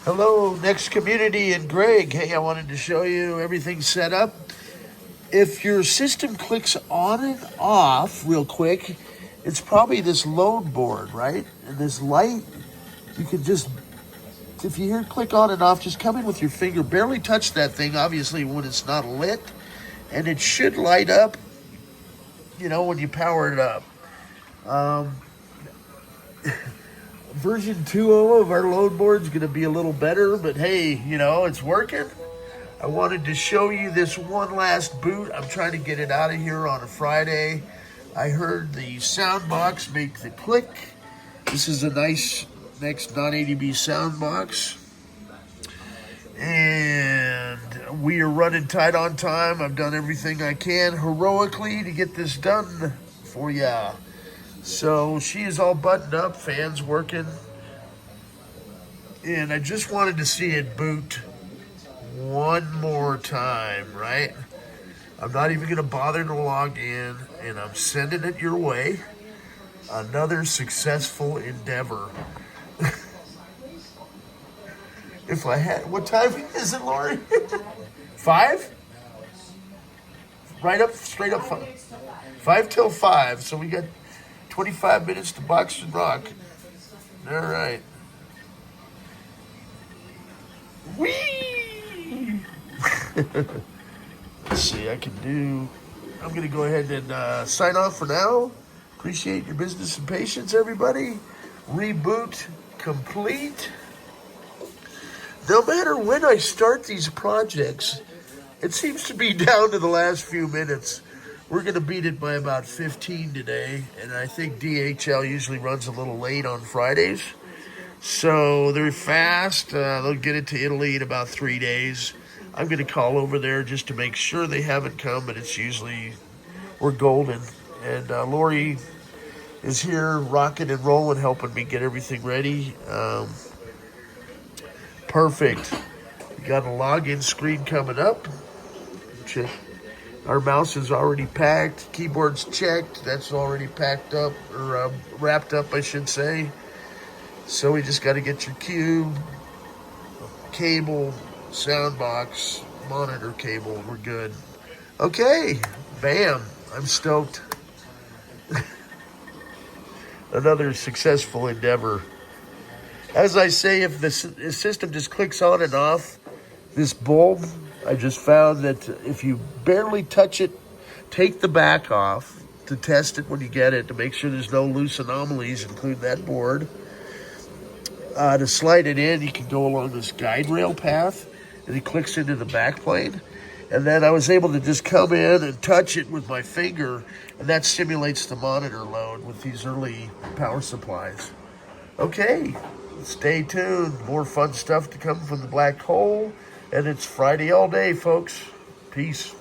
Hello, Next Community and Greg. Hey, I wanted to show you everything set up. If your system clicks on and off real quick, it's probably this load board, right? And this light, you can just, if you hear click on and off, just come in with your finger, barely touch that thing, obviously, when it's not lit. And it should light up, when you power it up. Version 2.0 of our load board is going to be a little better, but hey, it's working. I wanted to show you this one last boot. I'm trying to get it out of here on a Friday. I heard the sound box make the click. This is a nice NeXT non-ADB sound box. And we are running tight on time. I've done everything I can heroically to get this done for ya. So she is all buttoned up, fans working. And I just wanted to see it boot one more time, right? I'm not even going to bother to log in, and I'm sending it your way. Another successful endeavor. If I had, what time is it, Lori? 5? Right up, straight up 5. 5 till 5, so we got 25 minutes to box and rock. All right. Whee! Let's see, I'm going to go ahead and sign off for now. Appreciate your business and patience, everybody. Reboot complete. No matter when I start these projects, it seems to be down to the last few minutes. We're going to beat it by about 15 today, and I think DHL usually runs a little late on Fridays. So they're fast. They'll get it to Italy in about 3 days. I'm going to call over there just to make sure they haven't come, but it's usually, we're golden. And Lori is here rocking and rolling, helping me get everything ready. Perfect. We got a login screen coming up. Check. Our mouse is already packed. Keyboard's checked. That's already packed up, or wrapped up, I should say. So we just got to get your cube, cable, sound box, monitor cable. We're good. Okay. Bam. I'm stoked. Another successful endeavor. As I say, if the system just clicks on and off, this bulb, I just found that if you barely touch it, take the back off to test it when you get it, to make sure there's no loose anomalies, including that board. To slide it in, you can go along this guide rail path, and it clicks into the back plane. And then I was able to just come in and touch it with my finger, and that simulates the monitor load with these early power supplies. Okay, stay tuned. More fun stuff to come from the black hole. And it's Friday all day, folks. Peace.